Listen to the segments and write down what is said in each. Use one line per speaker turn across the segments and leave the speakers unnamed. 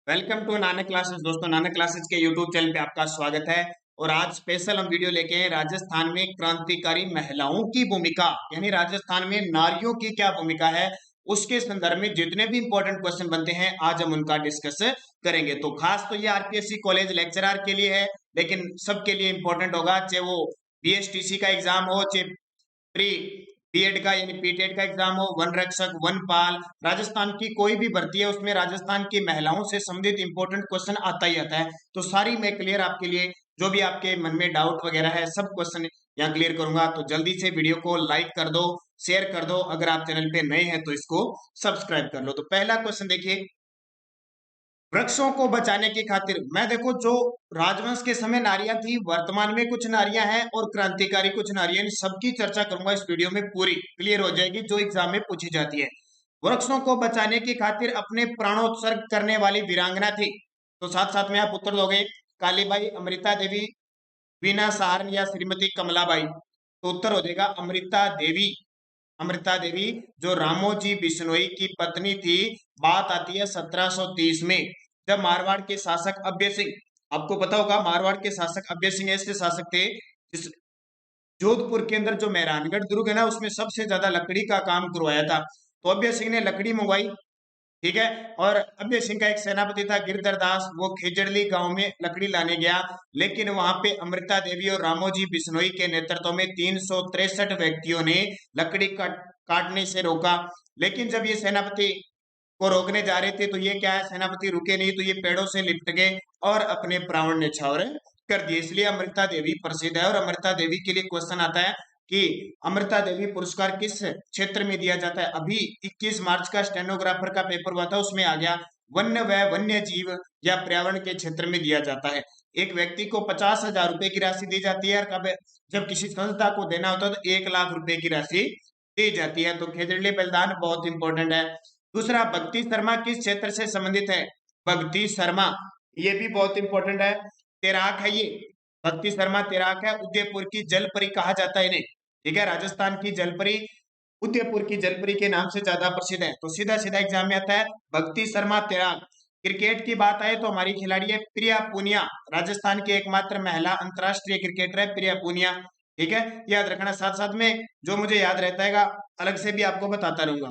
Welcome to Nanak classes. दोस्तों, Nanak classes के YouTube channel पे आपका स्वागत है। और आज स्पेशल हम वीडियो लेके हैं राजस्थान में क्रांतिकारी महिलाओं की भूमिका, यानी राजस्थान में नारियों की क्या भूमिका है, उसके संदर्भ में जितने भी इंपॉर्टेंट क्वेश्चन बनते हैं आज हम उनका डिस्कस करेंगे। तो खास तो ये आरपीएससी कॉलेज लेक्चरर के लिए है, लेकिन सबके लिए इंपॉर्टेंट होगा, चाहे वो बीएसटीसी का एग्जाम हो, चाहे प्री बीएड का यानी पीटेड का एग्जाम हो, वन रक्षक, वनपाल, राजस्थान की कोई भी भर्ती है उसमें राजस्थान की महिलाओं से संबंधित इंपॉर्टेंट क्वेश्चन आता ही आता है। तो सारी मैं क्लियर आपके लिए, जो भी आपके मन में डाउट वगैरह है सब क्वेश्चन यहाँ क्लियर करूंगा। तो जल्दी से वीडियो को लाइक कर दो, शेयर कर दो, अगर आप चैनल पे नए हैं तो इसको सब्सक्राइब कर लो। तो पहला क्वेश्चन देखिए, वृक्षों को बचाने की खातिर, मैं देखो जो राजवंश के समय नारियां थी, वर्तमान में कुछ नारियां हैं और क्रांतिकारी कुछ नारियां, इन सबकी चर्चा करूंगा इस वीडियो में, पूरी क्लियर हो जाएगी जो एग्जाम में पूछी जाती है। वृक्षों को बचाने की खातिर अपने प्राणोत्सर्ग करने वाली वीरांगना थी, तो साथ साथ में आप उत्तर दोगे कालीबाई, अमृता देवी, वीना सहारण या श्रीमती कमलाबाई। तो उत्तर हो जाएगा अमृता देवी। अमृता देवी जो रामोजी बिश्नोई की पत्नी थी। बात आती है 1730 में, जब मारवाड़ के शासक अभय सिंह, आपको पता होगा मारवाड़ के शासक अभय सिंह ऐसे शासक थे जिस जोधपुर के अंदर जो मेहरानगढ़ दुर्ग है ना, उसमें सबसे ज्यादा लकड़ी का काम करवाया था। तो अभय सिंह ने लकड़ी मंगवाई, ठीक है। और अभय सिंह का एक सेनापति था गिरधर दास, वो खेजड़ली गांव में लकड़ी लाने गया, लेकिन वहां पे अमृता देवी और रामोजी बिश्नोई के नेतृत्व में 363 व्यक्तियों ने लकड़ी काटने से रोका। लेकिन जब ये सेनापति को रोकने जा रहे थे तो ये क्या है, सेनापति रुके नहीं, तो ये पेड़ों से लिपट गए और अपने प्राण न्यौछावर कर दिए। इसलिए अमृता देवी प्रसिद्ध है। और अमृता देवी के लिए क्वेश्चन आता है कि अमृता देवी पुरस्कार किस क्षेत्र में दिया जाता है। अभी 21 मार्च का स्टेनोग्राफर का पेपर हुआ था, उसमें आ गया वन्य व वन्य जीव या पर्यावरण के क्षेत्र में दिया जाता है। एक व्यक्ति को 50,000 रुपए की राशि दी जाती है, और कब जब किसी संस्था को देना होता है तो 1 लाख रुपए की राशि दी जाती है। तो खेजड़ली बलिदान बहुत इंपॉर्टेंट है। दूसरा, भक्ति शर्मा किस क्षेत्र से संबंधित है। भक्ति शर्मा ये भी बहुत इंपॉर्टेंट है, तैराक है ये। भक्ति शर्मा तैराक है, उदयपुर की जलपरी कहा जाता है इन्हें, ठीक है। राजस्थान की जलपरी उदयपुर की जलपरी के नाम से ज्यादा प्रसिद्ध है। तो सीधा सीधा एग्जाम में आता है भक्ति शर्मा तैराक। क्रिकेट की बात आए तो हमारी खिलाड़ी है प्रिया पूनिया, राजस्थान की एकमात्र महिला अंतरराष्ट्रीय क्रिकेटर है प्रिया पूनिया, ठीक है। याद रखना, साथ साथ में जो मुझे याद रहता है अलग से भी आपको बताता रहूंगा।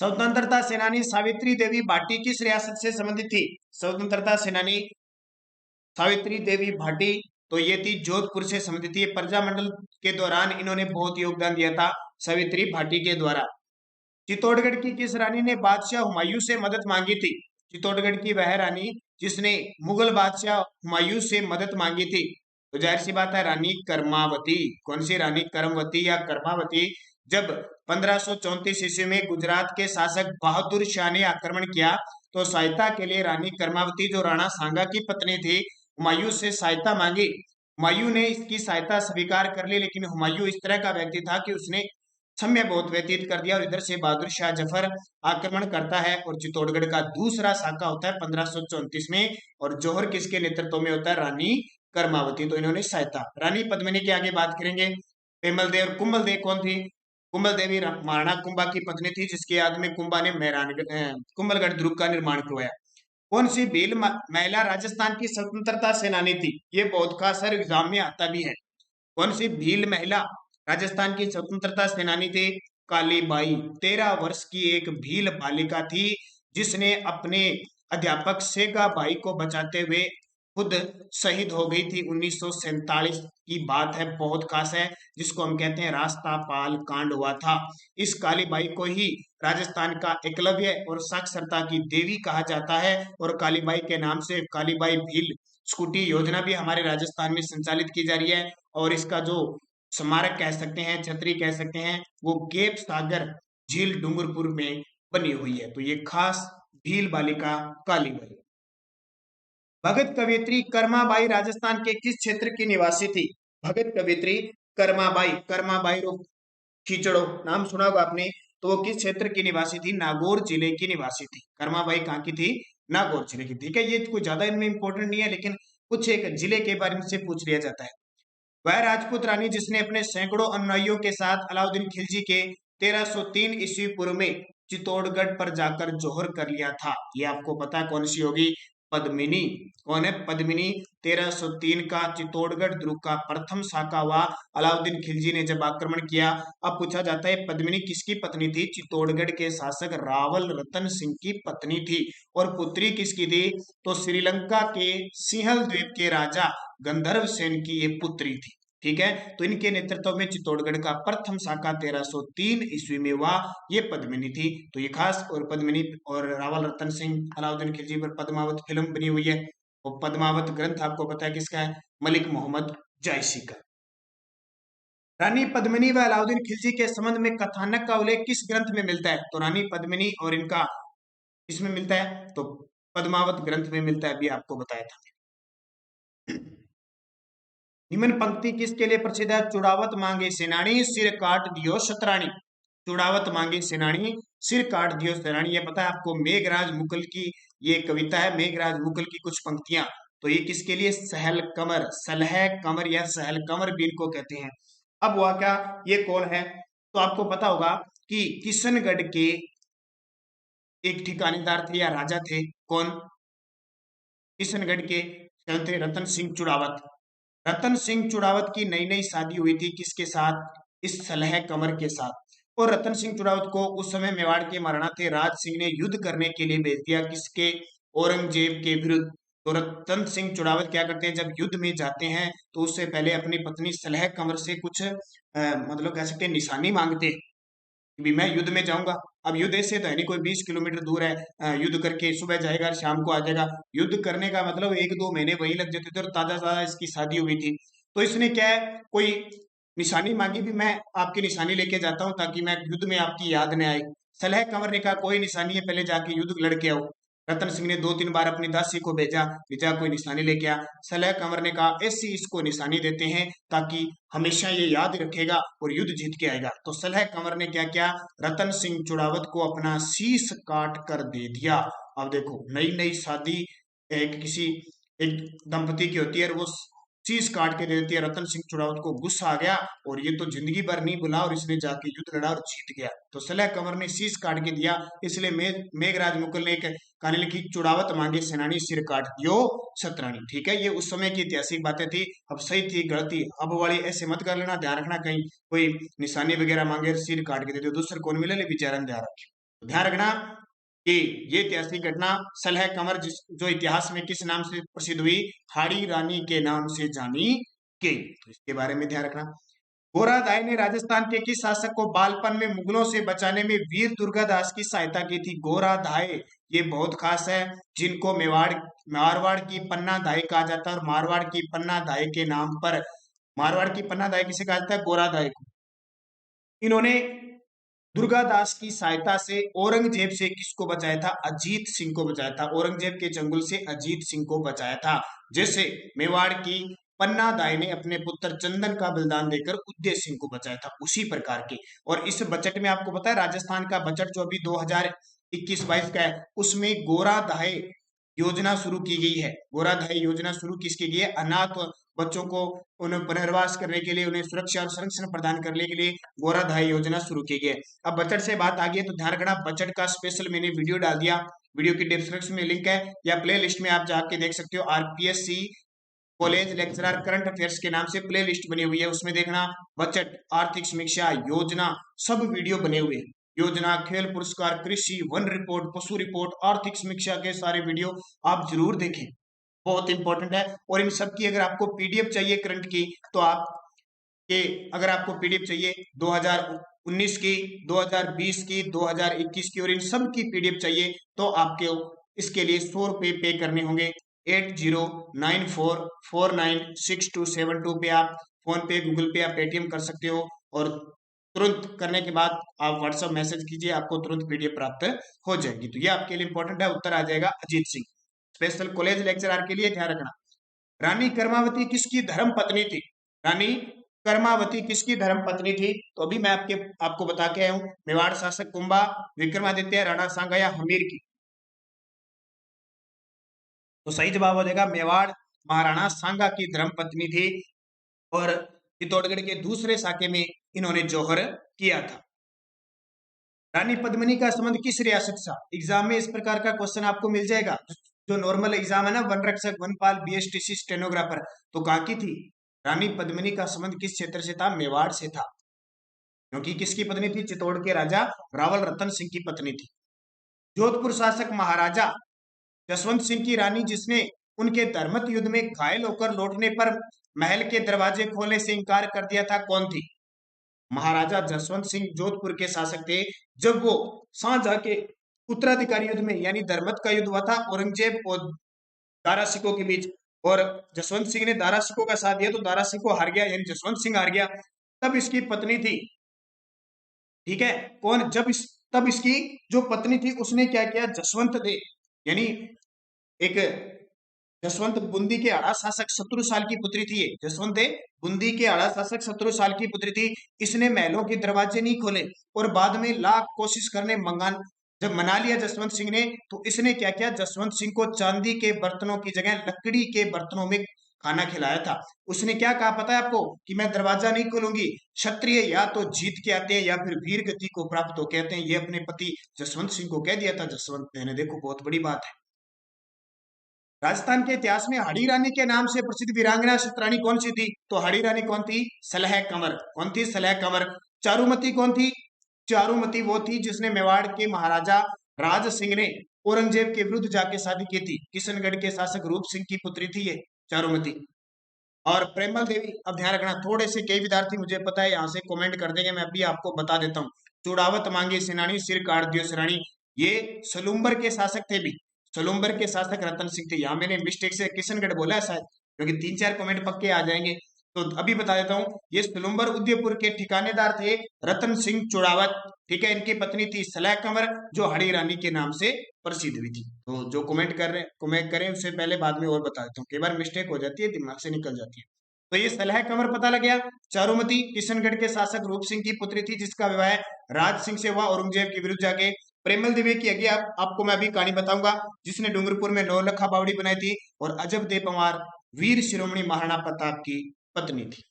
स्वतंत्रता सेनानी सावित्री देवी भाटी किस रियासत से संबंधित थी। स्वतंत्रता सेनानी सावित्री देवी भाटी, तो ये थी जोधपुर से संबंधित थी। प्रजामंडल के दौरान इन्होंने बहुत योगदान दिया था सावित्री भाटी के द्वारा। चित्तौड़गढ़ की किस रानी ने बादशाह हुमायूं से मदद मांगी थी। चित्तौड़गढ़ की वह रानी जिसने मुगल बादशाह हुमायूं से मदद मांगी थी, तो जाहिर सी बात है रानी कर्मावती। कौन सी रानी, कर्मवती या कर्मावती। जब 1534 ईस्वी में गुजरात के शासक बहादुर शाह ने आक्रमण किया, तो सहायता के लिए रानी कर्मावती जो राणा सांगा की पत्नी थी, हुमायूं से सहायता मांगी। हुमायूं ने इसकी सहायता स्वीकार कर ली, लेकिन हुमायूं इस तरह का व्यक्ति था कि उसने समय बहुत व्यतीत कर दिया, और इधर से बहादुर शाह जफर आक्रमण करता है और चित्तौड़गढ़ का दूसरा शाखा होता है 1534 में। और जौहर किसके नेतृत्व में होता है, रानी कर्मावती। तो इन्होंने सहायता। रानी पद्मिनी की आगे बात करेंगे। पेमल देव, कुंभल देव कौन थी। कुंभल देवी महाराणा कुंभा की पत्नी थी, जिसकी याद में कुंभा ने कुंभलगढ़ दुर्ग का निर्माण करवाया। कौन सी भील महिला राजस्थान की स्वतंत्रता सेनानी थी। ये बहुत खास है, एग्जाम में आता भी है। कौन सी भील महिला राजस्थान की स्वतंत्रता सेनानी थी। कालीबाई 13 वर्ष की एक भील बालिका थी, जिसने अपने अध्यापक सेगा बाई को बचाते हुए खुद शहीद हो गई थी। 1947 की बात है, बहुत खास है, जिसको हम कहते हैं रास्तापाल कांड हुआ था। इस कालीबाई को ही राजस्थान का एकलव्य और साक्षरता की देवी कहा जाता है। और कालीबाई के नाम से कालीबाई भील स्कूटी योजना भी हमारे राजस्थान में संचालित की जा रही है। और इसका जो स्मारक कह सकते हैं, छतरी कह सकते हैं, वो गेप सागर झील डूंगरपुर में बनी हुई है। तो ये खास भील बालिका कालीबाई। भगत कवियत्री कर्माबाई राजस्थान के किस क्षेत्र की निवासी थी। भगत कवियत्री कर्माबाई, कर्माबाई रो खींचड़ो नाम सुना होगा आपने। तो वो किस क्षेत्र की निवासी थी, नागौर जिले की निवासी थी। कर्माबाई कहाँ की थी, नागौर जिले की, ठीक है। ये कोई ज्यादा इनमें इंपॉर्टेंट नहीं है, लेकिन कुछ एक जिले के बारे में से पूछ लिया जाता है। वह राजपूत रानी जिसने अपने सैकड़ों अनुयायियों के साथ अलाउद्दीन खिलजी के 1303 ईस्वी पूर्व में चित्तौड़गढ़ पर जाकर जौहर कर लिया था? ये आपको पता है कौन सी होगी? पद्मिनी। कौन है? पद्मिनी। 1303 का चित्तौड़गढ़ दुर्ग का प्रथम साका हुआ अलाउद्दीन खिलजी ने जब आक्रमण किया। अब पूछा जाता है पद्मिनी किसकी पत्नी थी? चित्तौड़गढ़ के शासक रावल रतन सिंह की पत्नी थी। और पुत्री किसकी थी? तो श्रीलंका के सिंहल द्वीप के राजा गंधर्व सेन की ये पुत्री थी। ठीक है, तो इनके नेतृत्व में चित्तौड़गढ़ का प्रथम शाखा 1303 ईस्वी में हुआ, ये पद्मिनी थी। तो ये खास, और पद्मिनी और रावल रतन सिंह अलाउद्दीन खिलजी पर पद्मावत फिल्म बनी हुई है। और पद्मावत ग्रंथ आपको पता है किसका है? मलिक मोहम्मद जायसी का। रानी पद्मिनी व अलाउद्दीन खिलजी के संबंध में कथानक का उल्लेख किस ग्रंथ में मिलता है? तो रानी पद्मिनी और इनका इसमें मिलता है, तो पद्मावत ग्रंथ में मिलता है, अभी आपको बताया था। निम्न पंक्ति किसके लिए प्रसिद्ध है? चुड़ावत मांगे सेनानी सिर काट दियो शतरानी। चुड़ावत मांगे सेनानी सिर काट दियो शतरानी, ये पता है आपको? मेघराज मुकुल की ये कविता है, मेघराज मुकुल की कुछ पंक्तियां। तो ये किसके लिए? सहल कमर, सलह कमर या सहल कमर भी इनको कहते हैं। अब हुआ क्या, ये कौन है? तो आपको पता होगा कि किशनगढ़ के एक ठिकानेदार थे या राजा थे। कौन? किशनगढ़ के थे रतन सिंह चुड़ावत। रतन सिंह चुड़ावत की नई नई शादी हुई थी किसके साथ? इस सलह कमर के साथ। और रतन सिंह चुड़ावत को उस समय मेवाड़ के महाराणा थे राज सिंह ने युद्ध करने के लिए भेज दिया, किसके? औरंगजेब के विरुद्ध। तो रतन सिंह चुड़ावत क्या करते हैं, जब युद्ध में जाते हैं तो उससे पहले अपनी पत्नी सलह कमर से कुछ मतलब कह सकते हैं निशानी मांगते हैं कि मैं युद्ध में जाऊंगा। अब युद्ध ऐसे तो है नहीं कोई 20 किलोमीटर दूर है, युद्ध करके सुबह जाएगा शाम को आ जाएगा। युद्ध करने का मतलब 1-2 महीने वहीं लग जाते थे, और ताजा ताजा इसकी शादी हुई थी। तो इसने क्या है, कोई निशानी मांगी भी, मैं आपकी निशानी लेके जाता हूँ ताकि मैं युद्ध में आपकी याद न आए। सलह कंवर ने कहा कोई निशानी है, पहले जाके युद्ध लड़के आओ। रतन सिंह ने 2-3 बार अपनी दासी को भेजा, भेजा कोई निशानी लेके आ। सलह कंवर ने कहा ऐसी इसको निशानी देते हैं ताकि हमेशा ये याद रखेगा और युद्ध जीत के आएगा। तो सलह कंवर ने क्या किया, रतन सिंह चुड़ावत को अपना शीश काट कर दे दिया। अब देखो, नई नई शादी एक किसी एक दंपति की होती है और वो शीश काट के दे देती है। रतन सिंह चुड़ावत को गुस्सा आ गया और ये तो जिंदगी भर नहीं भुला, और इसने जाके युद्ध लड़ा और जीत गया। तो सलह कंवर ने शीश काट के दिया, इसलिए मेघराज मुकुल ने एक कहानी लिखी, चुड़ावत मांगे सेनानी सिर काट दियो शतरानी। ठीक है, ये उस समय की ऐतिहासिक बातें थी। अब सही थी गलती अब वाली ऐसे मत कर लेना, ध्यान रखना कहीं कोई निशानी वगैरह मांगे सिर काट के दे दो, दूसरे कौन मिले बेचारा, ध्यान रखे। ध्यान रखना कि ये ऐतिहासिक घटना सलह कंवर जो इतिहास में किस नाम से प्रसिद्ध हुई? हाड़ी रानी के नाम से जानी गई। तो इसके बारे में ध्यान रखना। गोरादाई ने राजस्थान के किस शासक को बालपन में मुगलों से बचाने में वीर दुर्गादास की सहायता की थी? गोरादाई ये बहुत खास है, जिनको मारवाड़ की पन्ना दाई कहा जाता है, और मारवाड़ की पन्ना दाई के नाम पर, मारवाड़ की पन्ना दाई किसे कहा जाता है? गोरादाई को। इन्होंने दुर्गादास की सहायता से औरंगजेब से किसको बचाया था? अजीत सिंह को बचाया था। औरंगजेब के चंगुल से अजीत सिंह को बचाया था। जैसे मेवाड़ की पन्ना दाई ने अपने पुत्र चंदन का बलिदान देकर उदय सिंह को बचाया था, उसी प्रकार के। और इस बजट में आपको पता है राजस्थान का बजट जो अभी 2021-22 का है, उसमें गोरादाई योजना शुरू की गई है। गोराधाई योजना शुरू किसकी गई है? अनाथ बच्चों को उन्हें पुनर्वास करने के लिए, उन्हें सुरक्षा और संरक्षण प्रदान करने के लिए गोराधाई योजना शुरू की गई है। अब बजट से बात आ गई है तो ध्यान रखना, बजट का स्पेशल मैंने वीडियो डाल दिया, वीडियो की डिस्क्रिप्शन में लिंक है या प्ले लिस्ट में आप जाके देख सकते हो। RPSC college lecturer current affairs के नाम से प्ले लिस्ट बनी हुई है, उसमें देखना बजट, आर्थिक समीक्षा, योजना, सब वीडियो बने हुए हैं। योजना, खेल पुरस्कार, कृषि, वन रिपोर्ट, पशु रिपोर्ट, आर्थिक समीक्षा के सारे वीडियो आप जरूर देखें, बहुत इंपॉर्टेंट है। और इन सब की अगर आपको पीडीएफ चाहिए करंट की, तो आप के अगर आपको पीडीएफ चाहिए 2019 की, 2020 की, 2021 की, और इन सब की पीडीएफ चाहिए, तो आपके इसके लिए 100 रुपये पे करने होंगे। 8094496272 पे आप फोन पे, गूगल पे, आप पेटीएम कर सकते हो, और तुरंत करने के बाद आप व्हाट्सएप मैसेज कीजिए, आपको तुरंत पीडीएफ प्राप्त हो जाएगी। तो ये आपके लिए इंपॉर्टेंट है, उत्तर आ जाएगा Ajit Singh. Special college lecturer के लिए ध्यान रखना। रानी कर्मावती किसकी धर्म पत्नी थी? रानी कर्मावती किसकी धर्म पत्नी थी? तो अभी मैं आपको बता के आया हूं, मेवाड़ शासक कुंभा, विक्रमादित्य, राणा सांगा या हमीर की। तो सही जवाब हो जाएगा मेवाड़ महाराणा सांगा की धर्म पत्नी थी, और चित्तौड़गढ़ के दूसरे साके में इन्होंने जौहर किया था। रानी पद्मिनी का संबंध किस रियासत से? एग्जाम में इस प्रकार का क्वेश्चन आपको मिल जाएगा। जो नॉर्मल एग्जाम है ना, वन रक्षक, वनपाल, बीएसटीसी स्टेनोग्राफर, तो कहाँ की थी? रानी पद्मिनी का संबंध किस क्षेत्र से था? मेवाड़ से था। क्योंकि किसकी पत्नी थी? चित्तौड़ के राजा रावल रतन सिंह की पत्नी थी। जोधपुर शासक महाराजा जसवंत सिंह की रानी जिसने उनके धर्मत युद्ध में घायल होकर लौटने पर महल के दरवाजे खोलने से इनकार कर दिया था, कौन थी? महाराजा जसवंत सिंह जोधपुर के शासक थे। जब वो शाहजहां के उत्तराधिकारी युद्ध में, यानी धर्मत का युद्ध हुआ था औरंगजेब और दारा सिकों के बीच, और जसवंत सिंह ने दारा सिकों का साथ दिया तो दारा सिकों हार गया, यानी जसवंत सिंह हार गया। तब इसकी पत्नी थी, ठीक है, कौन? तब इसकी जो पत्नी थी उसने क्या किया? जसवंत दे, यानी एक जसवंत बूंदी के आड़ा शासक शत्रुसाल की पुत्री थी। ये जसवंत दे बूंदी के आड़ा शासक शत्रुसाल की पुत्री थी। इसने महलों के दरवाजे नहीं खोले और बाद में लाख कोशिश करने जब मना लिया जसवंत सिंह ने, तो इसने क्या किया? जसवंत सिंह को चांदी के बर्तनों की जगह लकड़ी के बर्तनों में खाना खिलाया था। उसने क्या कहा पता है आपको? कि मैं दरवाजा नहीं खोलूंगी। क्षत्रिय या तो जीत के आते हैं या फिर वीर गति को प्राप्त हो कहते हैं। ये अपने पति जसवंत सिंह को कह दिया था जसवंत ने। देखो बहुत बड़ी बात है। राजस्थान के इतिहास में हड़ी रानी के नाम से प्रसिद्ध वीरांगना क्षत्ररानी कौन सी थी? तो हड़ी रानी कौन थी? सलह कंवर। कौन थी? सलह कंवर। चारुमती कौन थी? चारुमती वो थी जिसने मेवाड़ के महाराजा राज सिंह ने औरंगजेब के विरुद्ध जाके शादी की थी। किशनगढ़ के शासक रूप सिंह की पुत्री थी ये चारुमती। और प्रेमल देवी, अब ध्यान रखना, थोड़े से कई विद्यार्थी मुझे पता है यहाँ से कमेंट कर देंगे, मैं अभी आपको बता देता हूँ। चुड़ावत मांगे सेनानी, सिर काट दियो सेनानी, ये सलूम्बर के शासक थे भी। सलूम्बर के शासक रतन सिंह थे। यहाँ मैंने मिस्टेक से किशनगढ़ बोला है शायद, क्योंकि 3-4 कमेंट पक्के आ जाएंगे। तो अभी बता देता हूँ, ये सलूम्बर उदयपुर के ठिकानेदार थे रतन सिंह चुड़ावत, ठीक है। इनकी पत्नी थी सलह कंवर, जो हड़ी रानी के नाम से प्रसिद्ध हुई थी। तो जो कमेंट करें उससे पहले बाद में और बता देता हूँ, कई बार मिस्टेक हो जाती है, दिमाग से निकल जाती है। तो ये सलह कंवर पता लग गया। चारुमती किशनगढ़ के शासक रूप सिंह की पुत्री थी, जिसका विवाह राज सिंह से हुआ औरंगजेब के विरुद्ध जाके। प्रेमल देवी की आगे आपको मैं अभी कहानी बताऊंगा, जिसने डूंगरपुर में 9 लखा बावड़ी बनाई थी और अजब दे पंवार वीर शिरोमणि महाराणा प्रताप की पत्नी थी।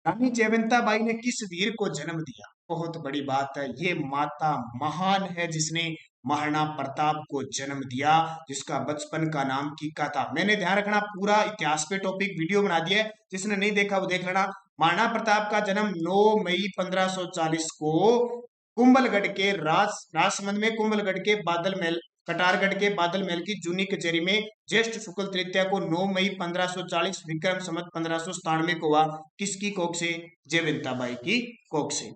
रानी जयवंता बाई ने किस वीर को जन्म दिया? बहुत बड़ी बात है, ये माता महान है जिसने महाराणा प्रताप को जन्म दिया, जिसका बचपन का नाम कीका था। मैंने ध्यान रखना पूरा इतिहास पे टॉपिक वीडियो बना दिया है, जिसने नहीं देखा वो देख लेना। महाराणा प्रताप का जन्म 9 मई 1540 को कुंभलगढ़ के राजसमंद में, कुंभलगढ़ के बादल महल, कटारगढ़ के बादल महल की जूनी कचेरी में ज्येष्ठ शुक्ल तृतीया को 9 मई 1540 विक्रम संवत 1597 को हुआ। किसकी कोख से? जयवंता बाई की कोख से।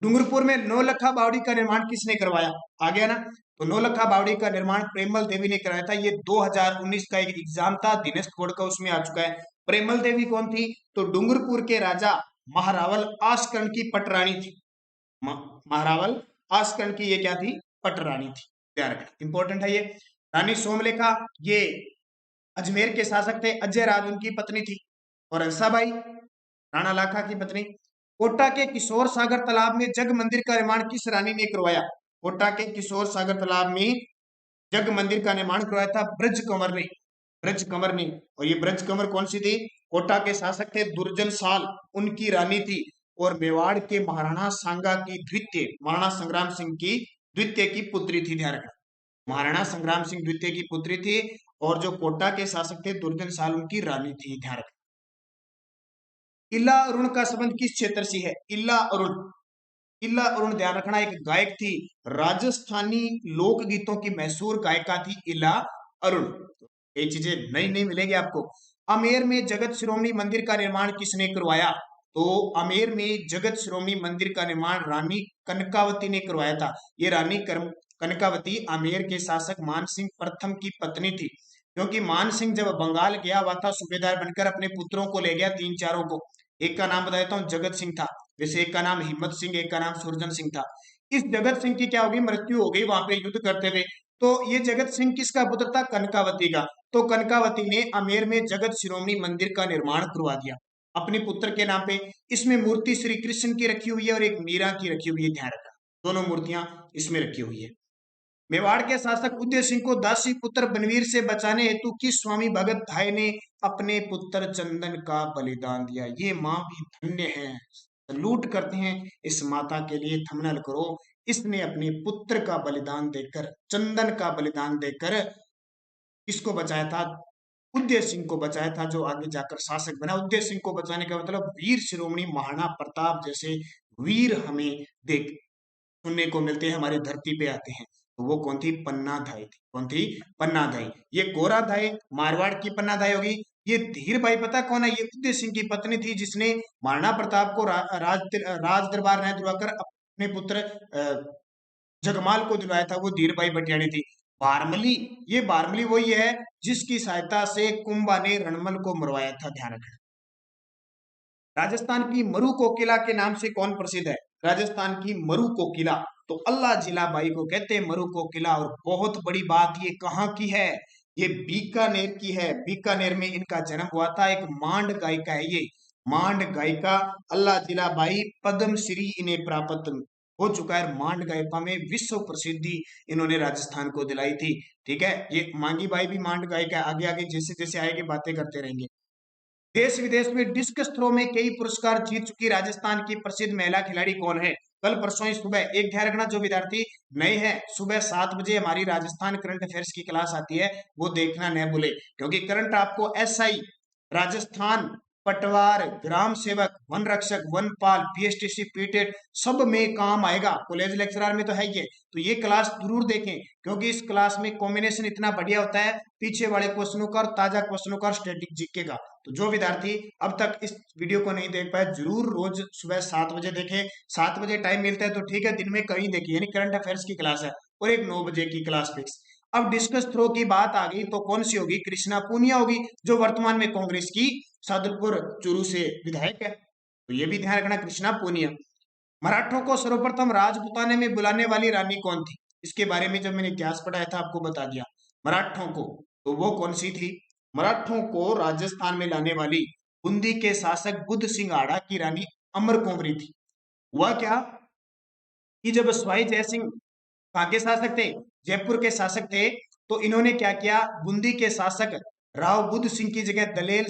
डूंगरपुर में 9 लखा बावड़ी का निर्माण किसने करवाया? आ गया ना। तो 9 लखा बावड़ी का निर्माण प्रेमल देवी ने कराया था। ये 2019 का एक एग्जाम था दिनेश बोर्ड का, उसमें आ चुका है। प्रेमल देवी कौन थी? तो डूंगरपुर के राजा महारावल आसकर्ण की पटरानी थी। महारावल आसकर्ण की ये क्या थी? पटरानी थी। ध्यान रखना, इंपॉर्टेंट है ये। रानी सोमलेखा, ये अजमेर के शासक थे। अजय राज उनकी पत्नी थी। और हंसाबाई राणा लाखा की पत्नी। कोटा के किशोर सागर तालाब में जग मंदिर का निर्माण किस रानी ने करवाया? कोटा के किशोर सागर तालाब में जग मंदिर का निर्माण करवाया था ब्रज कंवर ने। ब्रज कंवर ने। और ये ब्रज कंवर कौन सी थी? कोटा के शासक थे दुर्जन साल, उनकी रानी थी। और मेवाड़ के महाराणा सांगा की द्वितीय, महाराणा संग्राम सिंह की द्वितीय की पुत्री थी। ध्यान रखना, महाराणा संग्राम सिंह द्वितीय की पुत्री थी। और जो कोटा के शासक थे दुर्जन साल, उनकी रानी थी। ध्यान रखना। इल्ला अरुण का संबंध किस क्षेत्र से है? इल्ला अरुण, इल्ला अरुण ध्यान रखना एक गायक थी, राजस्थानी लोकगीतों की मशहूर गायिका थी इल्ला अरुण। ये चीजें नई नई मिलेगी आपको। आमेर में जगत शिरोमणि मंदिर का निर्माण किसने करवाया? तो आमेर में जगत शिरोमणि मंदिर का निर्माण रानी कनकावती ने करवाया था। ये रानी कनकावती आमेर के शासक मानसिंह प्रथम की पत्नी थी। क्योंकि मानसिंह जब बंगाल गया हुआ था सूबेदार बनकर, अपने पुत्रों को ले गया 3-4 को। एक का नाम बता देता हूँ, जगत सिंह था। वैसे एक का नाम हिम्मत सिंह, एक का नाम सुरजन सिंह था। इस जगत सिंह की क्या होगी? मृत्यु हो गई वहां पे युद्ध करते हुए। तो ये जगत सिंह किसका पुत्र था? कनकावती का। तो कनकावती ने आमेर में जगत शिरोमणि मंदिर का निर्माण करवा दिया अपने पुत्र के नाम पे। इसमें मूर्ति श्री कृष्ण की रखी हुई है और एक मीरा की रखी हुई है। ध्यान रखना, दोनों मूर्तियां इसमें रखी हुई है। मेवाड़ के शासक उदय सिंह को दासी पुत्र बनवीर से बचाने हेतु किस स्वामी भगत धाय ने अपने पुत्र चंदन का बलिदान दिया? ये मां भी धन्य है, लूट करते हैं। इस माता के लिए थंबनेल करो, इसने अपने पुत्र का बलिदान देकर, चंदन का बलिदान देकर किसको बचाया था? उदय सिंह को बचाया था, जो आगे जाकर शासक बना। उदय सिंह को बचाने का मतलब वीर शिरोमणि महाराणा प्रताप जैसे वीर हमें देख सुनने को मिलते हैं, हमारी धरती पे आते हैं। तो वो कौन थी? पन्नाधाय थी। कौन थी? पन्नाधाय। ये गोराधाय मारवाड़ की पन्नाधाय होगी। ये धीर भाई पता कौन है? ये उदय सिंह की पत्नी थी, जिसने महाराणा प्रताप को राज दरबार न दिलवाकर अपने पुत्र जगमाल को दिलवाया था, वो धीरभाई बटियाणी थी। बारमली, ये बारमली वही है जिसकी सहायता से कुंभा ने रणमल को मरवाया था, ध्यान रखना। राजस्थान की मरु कोकिला के नाम से कौन प्रसिद्ध है? राजस्थान की मरु कोकिला, तो अल्लाह जिला बाई को कहते हैं मरु कोकिला। और बहुत बड़ी बात, ये कहाँ की है? ये बीकानेर की है। बीकानेर में इनका जन्म हुआ था। एक मांड गायिका है ये, मांड गायिका अल्लाह जिला बाई। पद्म श्री इन्हें प्राप्त हो चुका है। मांड गायिका में विश्व प्रसिद्धि इन्होंने राजस्थान को दिलाई थी। ठीक है, ये मांगी बाई भी मांड गायिका है। आगे आगे जैसे जैसे आएगी बातें करते रहेंगे। देश विदेश में डिस्कस थ्रो में कई पुरस्कार जीत चुकी राजस्थान की प्रसिद्ध महिला खिलाड़ी कौन है? कल परसों ही सुबह, एक ध्यान रखना, जो विद्यार्थी नए हैं, सुबह 7 बजे हमारी राजस्थान करंट अफेयर्स की क्लास आती है, वो देखना न भूले। क्योंकि करंट आपको एसआई, राजस्थान, पटवार, ग्राम सेवक, वन रक्षक, वनपाल, पीएसटीसी, पीटेट सब में काम आएगा। कॉलेज लेक्चरर में तो है ये, तो ये क्लास जरूर देखें, क्योंकि इस क्लास में कॉम्बिनेशन इतना बढ़िया होता है, पीछे वाले क्वेश्चनों का और ताजा क्वेश्चनों का, स्टैटिक जीके का। तो जो विद्यार्थी अब तक इस वीडियो को नहीं देख पाए, जरूर रोज सुबह 7 बजे देखें। 7 बजे टाइम मिलता है तो ठीक है, दिन में कहीं देखिए, यानी करंट अफेयर्स की क्लास है, और एक 9 बजे की क्लास फिक्स। अब डिस्कस थ्रो की बात आ गई तो कौन सी होगी? कृष्णा पूनिया होगी, जो वर्तमान में कांग्रेस की सादुलपुर चूरू से विधायक है। तो ये भी ध्यान रखना, कृष्णा पूनिया। मराठों को सर्वप्रथम राजपुताने में बुलाने वाली रानी कौन थी? इसके बारे में जब मैंने इतिहास पढ़ाया था आपको बता दिया। मराठों को, तो वो कौन सी थी? मराठों को राजस्थान में लाने वाली बूंदी के शासक बुद्ध सिंह आड़ा की रानी अमर कुंवरी थी। हुआ क्या कि जब सवाई जयसिंह कहाँ के शासक थे? जयपुर के शासक थे। तो इन्होंने क्या किया? बूंदी के शासक राव बुद्ध सिंह की जगह दल्ले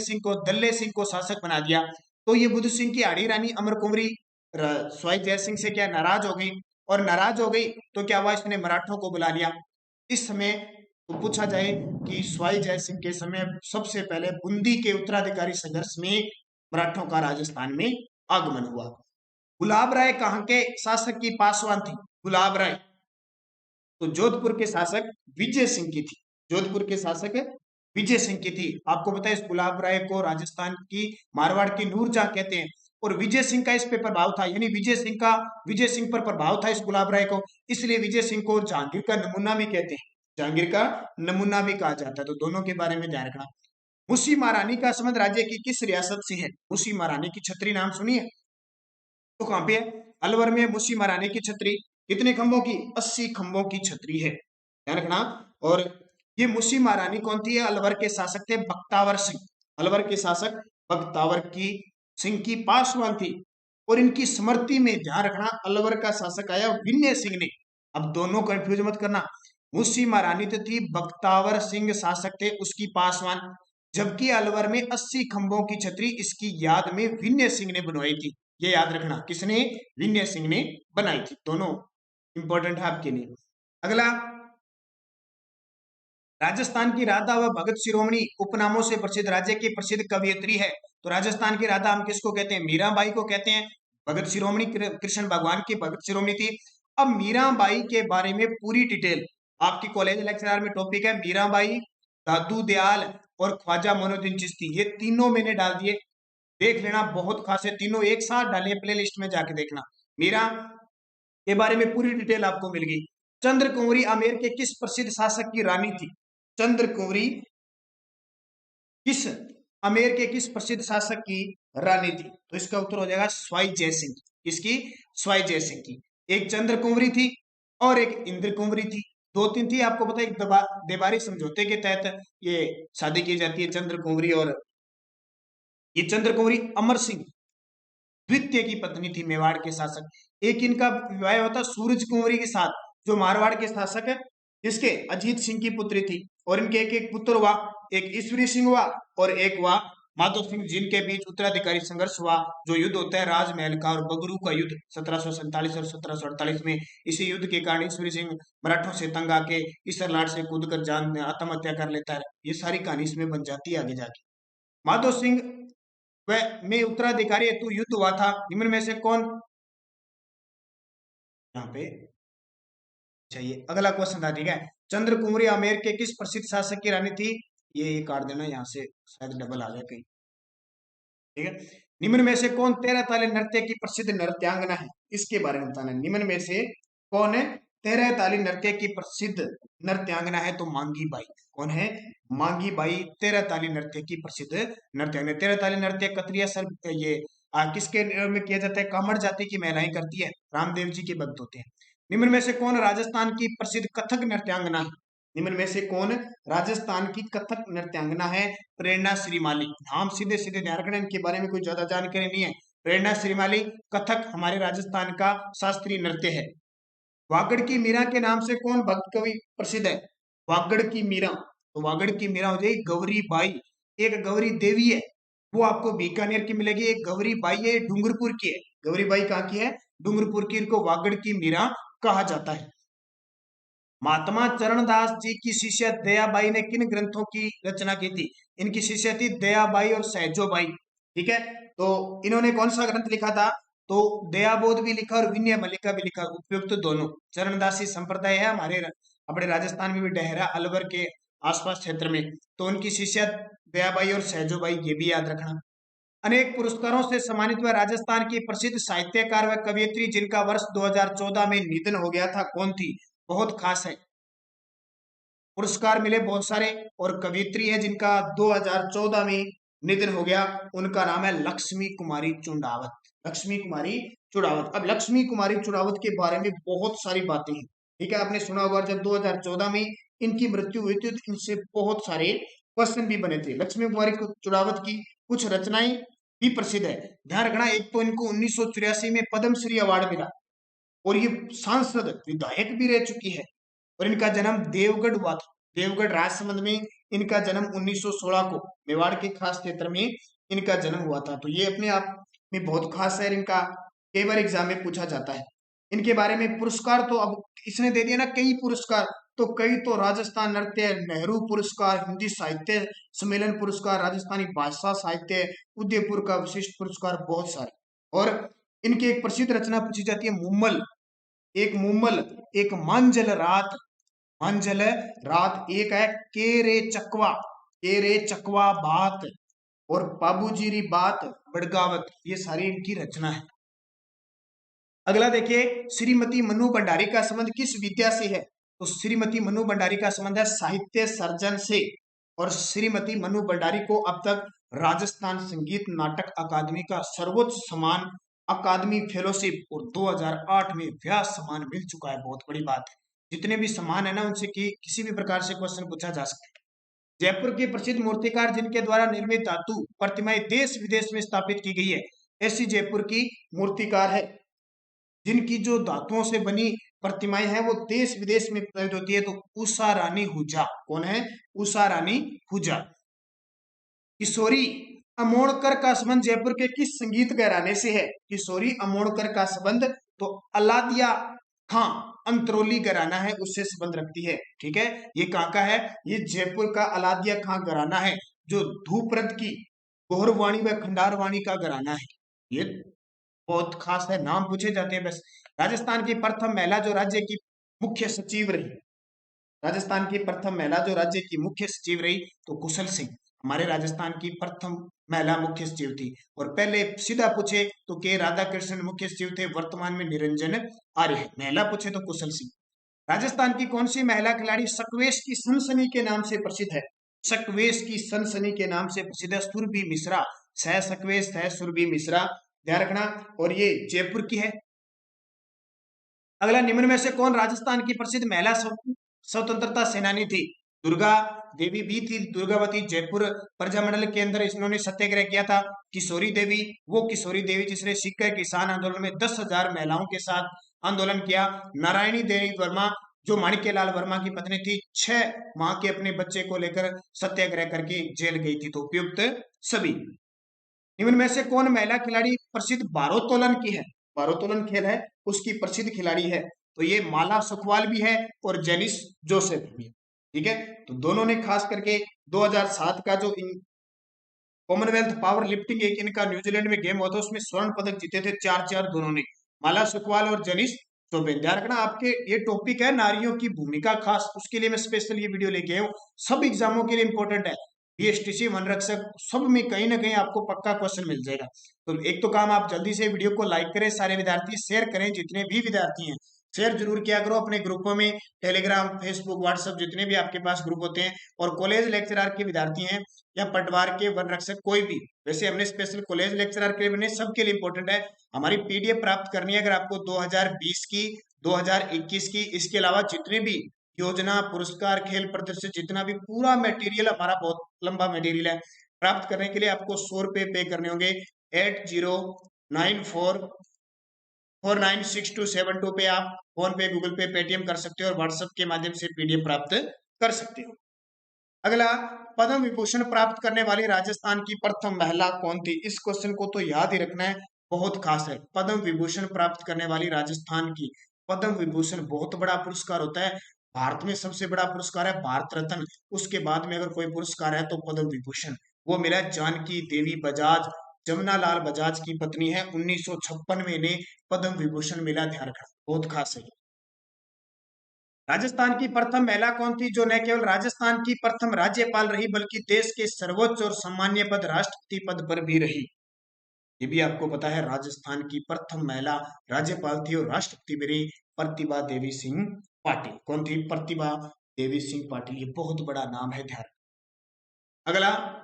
सिंह को शासक बना दिया। तो ये बुद्ध सिंह की आड़ी रानी अमर कुंवरी सवाई जय सिंह से क्या नाराज हो गई, और नाराज हो गई तो क्या हुआ? इसने मराठों को बुला लिया। इस समय तो पूछा जाए कि सवाई जय सिंह के समय सबसे पहले बूंदी के उत्तराधिकारी संघर्ष में मराठों का राजस्थान में आगमन हुआ। गुलाब राय कहाँ के शासक की पासवान थी? गुलाब राय तो जोधपुर के शासक विजय सिंह की थी। जोधपुर के शासक विजय सिंह की थी। आपको पता है इस गुलाब राय को राजस्थान की मारवाड़ की नूरजहां कहते हैं, और विजय सिंह का इस पे प्रभाव था, यानी विजय सिंह पर प्रभाव था इस गुलाब राय को, इसलिए विजय सिंह को जहांगीर का नमूना भी कहते हैं, जहांगीर का नमूना भी कहा जाता है। तो दोनों के बारे में ध्यान रखना। मुसी महारानी का संबंध राज्य की किस रियासत से है? मुसी महारानी की छतरी नाम सुनिए, तो कहां पे है? अलवर में मुसी महारानी की छतरी। कितने खंभों की? 80 खंभों की छतरी है, ध्यान रखना। और ये मुसी महारानी कौन थी? अलवर के शासक थे बख्तावर सिंह। अलवर के शासक बख्तावर की सिंह की पासवान थी। और इनकी स्मृति में ध्यान रखना, अलवर का शासक आया विनय सिंह ने। अब दोनों कंफ्यूज मत करना, मुसी महारानी तो थी, बख्तावर सिंह शासक थे, उसकी पासवान। जबकि अलवर में 80 खंभों की छतरी इसकी याद में विनय सिंह ने बनवाई थी। ये याद रखना, किसने? विनय सिंह ने बनाई थी। दोनों इंपॉर्टेंट है आपके लिए। अगला, राजस्थान की राधा व भगत शिरोमणि उपनामों से प्रसिद्ध राज्य की प्रसिद्ध कवयित्री है। तो राजस्थान की राधा हम किसको कहते हैं? मीराबाई को कहते हैं। भगत शिरोमणि कृष्ण भगवान की भगत शिरोमणि थी। अब मीराबाई के बारे में पूरी डिटेल आपकी कॉलेज लेक्चरर में टॉपिक है। मीराबाई, दादू दयाल और ख्वाजा मोइनुद्दीन चिश्ती, ये तीनों मैंने डाल दिए, देख लेना, बहुत खास है, तीनों एक साथ डालिए, प्ले लिस्ट में जाके देखना। मीरा के बारे में पूरी डिटेल आपको मिल गई। चंद्र कुंवरी आमेर के किस प्रसिद्ध शासक की रानी थी? चंद्र कुंवरी किस आमेर के किस प्रसिद्ध शासक की रानी थी? तो इसका उत्तर हो जाएगा सवाई जयसिंह। किसकी? सवाई जयसिंह की। एक चंद्र कुंवरी थी और एक इंद्र कुंवरी थी, 2-3 थी। आपको पता है एक देवारी समझौते के तहत ये शादी की जाती है, चंद्र कुंवरी। और ये चंद्र कुंवरी अमर सिंह द्वितीय की पत्नी थी, मेवाड़ के शासक। एक इनका विवाह होता सूरज कुंवरी के साथ, जो मारवाड़ के शासक है, इसके अजीत सिंह की पुत्री थी। और इनके एक एक पुत्र हुआ, एक ईश्वरी सिंह हुआ और एक हुआ माधो सिंह जिनके बीच उत्तराधिकारी संघर्ष हुआ, जो युद्ध होता है राजमहल का और बगरू का युद्ध 1747 और 1748 में। इसी युद्ध के कारण ईश्वरी सिंह मराठों से तंग आके इसरलाट से कूदकर जान आत्महत्या कर लेता है। ये सारी कहानी इसमें बन जाती है आगे जाके। माधो सिंह वह में उत्तराधिकारी हेतु युद्ध हुआ था, निम्न में से कौन, यहाँ पे चाहिए अगला क्वेश्चन था, ठीक है। चंद्र कुमारी आमेर के किस प्रसिद्ध शासक की रानी थी, ये काट देना यहाँ से, शायद डबल आ गया कहीं, ठीक है। निम्न में से कौन 13 ताली नृत्य की प्रसिद्ध नृत्यांगना है, इसके बारे में बताना। निम्न में से कौन है 13 ताली नृत्य की प्रसिद्ध नृत्यांगना है, तो मांगी बाई। कौन है, मांगी बाई 13 ताली नृत्य की प्रसिद्ध नृत्यांगना। 13 ताली नृत्य कतरिया सर ये किसके में किया जाता है, कामड़ जाति की महिलाएं करती है, रामदेव जी के भक्त होते हैं। निम्न में से कौन राजस्थान की प्रसिद्ध कथक नृत्यांगना है, निम्न में से कौन राजस्थान की कथक नृत्यांगना है, प्रेरणा श्रीमाली। नाम सीधे सीधे ध्यान रखना, इनके बारे में कोई ज्यादा जानकारी नहीं है। प्रेरणा श्रीमाली कथक हमारे राजस्थान का शास्त्रीय नृत्य है। वागड़ की मीरा के नाम से कौन भक्त कवि प्रसिद्ध है, वागड़ की मीरा, तो वागड़ की मीरा हो जाएगी गौरी बाई। एक गौरी देवी है, वो आपको बीकानेर की मिलेगी। एक गौरी बाई है, डूंगरपुर की है। गौरी बाई कहाँ की है, डूंगरपुर की। इनको वागड़ की मीरा कहा जाता है। महात्मा चरणदास जी की शिष्या दयाबाई ने किन ग्रंथों की रचना की थी, इनकी शिष्या थी दयाबाई और सहजोबाई, ठीक है। तो इन्होंने कौन सा ग्रंथ लिखा था, तो दयाबोध भी लिखा और विनय मल्लिका भी लिखा, उपयुक्त तो दोनों। चरणदासी संप्रदाय है हमारे अपने राजस्थान में भी डहरा अलवर के आसपास क्षेत्र में, तो उनकी शिष्या दयाबाई और सहजोबाई, ये भी याद रखना। अनेक पुरस्कारों से सम्मानित हुआ राजस्थान की प्रसिद्ध साहित्यकार व कवियत्री जिनका वर्ष 2014 में निधन हो गया था, कौन थी, बहुत खास है, पुरस्कार मिले बहुत सारे, और कवियत्री है जिनका 2014 में निधन हो गया, उनका नाम है लक्ष्मी कुमारी चुंडावत। लक्ष्मी कुमारी चुड़ावत। अब लक्ष्मी कुमारी चुड़ावत के बारे में बहुत सारी बातें हैं, ठीक है। आपने सुना होगा जब 2014 में इनकी मृत्यु हुई थी तो इनसे बहुत सारे क्वेश्चन भी बने थे। लक्ष्मी कुमारी चुड़ावत की कुछ रचनाएं भी प्रसिद्ध है, ध्यान रखना। एक तो इनको 1984 में पद्मश्री अवार्ड मिला, और ये सांसद विधायक भी रह चुकी है, और इनका जन्म देवगढ़ हुआ था, देवगढ़ राजसमंद में। इनका जन्म 1916 को मेवाड़ के खास क्षेत्र में इनका जन्म हुआ था, तो ये अपने आप में बहुत खास है। इनका कई बार एग्जाम में पूछा जाता है। इनके बारे में पुरस्कार तो अब इसने दे दिया ना कई पुरस्कार, तो कई तो राजस्थान नृत्य नेहरू पुरस्कार, हिंदी साहित्य सम्मेलन पुरस्कार, राजस्थानी भाषा साहित्य उदयपुर का विशिष्ट पुरस्कार, बहुत सारे। और इनकी एक प्रसिद्ध रचना पूछी जाती है मुम्मल, एक मुम्मल, एक मांझल रात, मांझल रात, एक है के रे चकवा बात, और बाबूजीरी बात बड़गावत, ये सारी इनकी रचना है। अगला देखिए, श्रीमती मनु भंडारी का संबंध किस विद्या से है, तो श्रीमती मनु भंडारी का संबंध है साहित्य सर्जन से, और श्रीमती मनु भंडारी को अब तक राजस्थान संगीत नाटक अकादमी का सर्वोच्च सम्मान अकादमी फेलोशिप और 2008 में व्यास सम्मान मिल चुका है, बहुत बड़ी बात है। जितने भी सम्मान है ना उनसे किसी भी प्रकार से क्वेश्चन पूछा जा सकता है। जयपुर के प्रसिद्ध मूर्तिकार जिनके द्वारा निर्मित धातु प्रतिमाएं देश विदेश में स्थापित की गई है, ऐसी जयपुर की मूर्तिकार है जिनकी जो धातुओं से बनी प्रतिमाएं हैं वो देश विदेश में प्रसिद्ध होती है, तो उषा रानी हुजा। कौन है, उषा रानी हुजा। किशोरी अमोणकर का संबंध जयपुर के किस संगीत घराने से है, किशोरी अमोणकर का संबंध तो अलादिया खां अंतरोली घराना है, उससे संबंध रखती है, ठीक है। ये कहाँ का है, ये जयपुर का अलादिया खां घराना है, जो धूपरथ की गौरवाणी व खंडारवाणी का घराना है। ये बहुत खास है, नाम पूछे जाते हैं बस। राजस्थान की प्रथम महिला जो राज्य की मुख्य सचिव रही, राजस्थान की प्रथम महिला जो राज्य की मुख्य सचिव रही तो कुशल सिंह हमारे राजस्थान की प्रथम महिला मुख्य सचिव थी। और पहले सीधा पूछे तो के राधा कृष्ण मुख्य सचिव थे, वर्तमान में निरंजन आर्य। महिला पूछे तो कुशल सिंह। राजस्थान की कौन सी महिला खिलाड़ी सकवेश की सनसनी के नाम से प्रसिद्ध है, सकवेश की सनसनी के नाम से प्रसिद्ध है सुरभि मिश्रा, सह सकवेश है सुरभि मिश्रा, ध्यान रखना। और ये जयपुर की है। अगला, निम्न में से कौन राजस्थान की प्रसिद्ध महिला स्वतंत्रता सेनानी थी, दुर्गा देवी भी थी, दुर्गावती जयपुर प्रजामंडल के अंदर इन्होंने सत्याग्रह किया था। किशोरी देवी, वो किशोरी देवी जिसने सीकर किसान आंदोलन में 10,000 महिलाओं के साथ आंदोलन किया। नारायणी देवी वर्मा जो माणिक्यलाल वर्मा की पत्नी थी, 6 माह के अपने बच्चे को लेकर सत्याग्रह करके जेल गई थी। तो उपयुक्त सभी। निम्न में से कौन महिला खिलाड़ी प्रसिद्ध भारोत्तोलन की है? भारोत्तोलन खेल है उसकी प्रसिद्ध खिलाड़ी है, तो ये माला सुखवाल भी है और जेनिस जोसेफ भी है। ठीक है, तो दोनों ने खास करके 2007 का जो कॉमनवेल्थ पावर लिफ्टिंग एक इनका न्यूजीलैंड में गेम हुआ था, उसमें स्वर्ण पदक जीते थे 4-4 दोनों ने, माला सुखवाल और जेनिस जोसेफ। ध्यान रखना, आपके ये टॉपिक है नारियों की भूमिका, खास उसके लिए मैं स्पेशल ये वीडियो लेके आया हूँ। सब एग्जामों के लिए इंपॉर्टेंट है, बीएसटीसी, वन रक्षक, सब में कहीं ना कहीं आपको पक्का क्वेश्चन मिल जाएगा। तो एक तो काम, आप जल्दी से वीडियो को लाइक करें, सारे विद्यार्थी शेयर करें, जितने भी विद्यार्थी हैं शेयर जरूर किया करो अपने ग्रुपों में, टेलीग्राम, फेसबुक, व्हाट्सएप, जितने भी आपके पास ग्रुप होते हैं। और कॉलेज लेक्चरर के विद्यार्थी हैं या पटवार के, वन रक्षक, कोई भी, वैसे हमने स्पेशल कॉलेज लेक्चरर के लिए बने, सबके लिए इंपॉर्टेंट है। हमारी पीडीएफ प्राप्त करनी है अगर आपको 2020 की, 2021 की, इसके अलावा जितने भी योजना, पुरस्कार, खेल प्रदर्शन, जितना भी पूरा मटेरियल, हमारा बहुत लंबा मटेरियल है, प्राप्त करने के लिए आपको 100 रुपए पे करने होंगे। 8094496272 पे आप फोन पे, गूगल पे, पेटीएम कर सकते हो और व्हाट्सएप के माध्यम से पीडीएफ प्राप्त कर सकते हो। अगला, पद्म विभूषण प्राप्त करने वाली राजस्थान की प्रथम महिला कौन थी? इस क्वेश्चन को तो याद ही रखना है, बहुत खास है। पद्म विभूषण प्राप्त करने वाली राजस्थान की, पद्म विभूषण बहुत बड़ा पुरस्कार होता है, भारत में सबसे बड़ा पुरस्कार है भारत रत्न, उसके बाद में अगर कोई पुरस्कार है तो पद्म विभूषण, वो मिला जानकी देवी बजाज, जमुना लाल बजाज की पत्नी है, 1956 में इन्हें पद्म विभूषण मिला। ध्यान रखना, बहुत खास है। राजस्थान की प्रथम महिला कौन थी जो न केवल राजस्थान की प्रथम राज्यपाल रही बल्कि देश के सर्वोच्च और सम्मान्य पद राष्ट्रपति पद पर भी रही? ये भी आपको पता है, राजस्थान की प्रथम महिला राज्यपाल थी और राष्ट्रपति भी रही, प्रतिभा देवी सिंह पाटिल। कौन थी? प्रतिभा देवी सिंह पाटिल, ये बहुत बड़ा नाम है, ध्यान। अगला,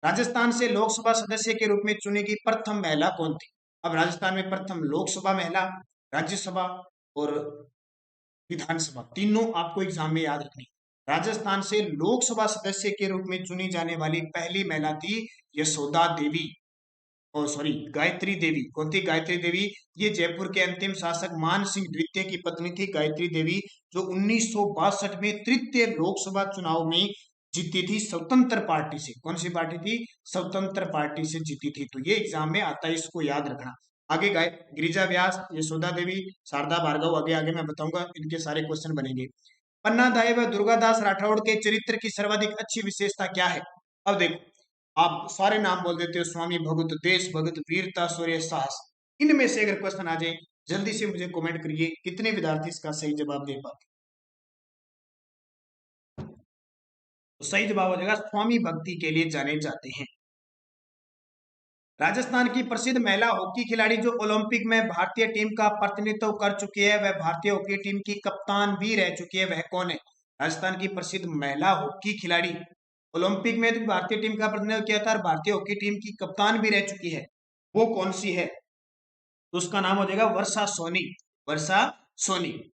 राजस्थान से लोकसभा सदस्य के रूप में चुनी गई प्रथम महिला कौन थी? अब राजस्थान में प्रथम लोकसभा महिला, राज्यसभा और विधानसभा, तीनों आपको एग्जाम में याद रखनी। राजस्थान से लोकसभा सदस्य के रूप में चुनी जाने वाली पहली महिला थी यशोदा देवी, और सॉरी, गायत्री देवी। कौन थी? गायत्री देवी। ये जयपुर के अंतिम शासक मान सिंह द्वितीय की पत्नी थी गायत्री देवी, जो 1962 में तृतीय लोकसभा चुनाव में जीती थी स्वतंत्र पार्टी से। कौन सी पार्टी थी? स्वतंत्र पार्टी से जीती थी। तो ये एग्जाम में आता है, इसको याद रखना। आगे गाय गिरिजा व्यास, यशोदा देवी, शारदा भार्गव, आगे आगे मैं बताऊंगा, इनके सारे क्वेश्चन बनेंगे। पन्ना दाई व दुर्गादास राठौड़ के चरित्र की सर्वाधिक अच्छी विशेषता क्या है? अब देखो, आप सारे नाम बोल देते हो, स्वामी भगत, देश भगत, वीरता, शौर्य, साहस, इनमें से अगर क्वेश्चन आ जाए जल्दी से मुझे कमेंट करिए कितने विद्यार्थी इसका सही जवाब दे पाते। तो सही जवाब हो जाएगा स्वामी भक्ति के लिए जाने जाते हैं। राजस्थान की प्रसिद्ध महिला हॉकी खिलाड़ी जो ओलंपिक में भारतीय टीम का प्रतिनिधित्व कर चुकी है, वह भारतीय हॉकी टीम की कप्तान भी रह चुकी है, वह कौन है? राजस्थान की प्रसिद्ध महिला हॉकी खिलाड़ी, ओलंपिक में तो भारतीय टीम का प्रतिनिधित्व किया था और भारतीय हॉकी टीम की कप्तान भी रह चुकी है, वो कौन सी है? तो उसका नाम हो जाएगा वर्षा सोनी। वर्षा सोनी।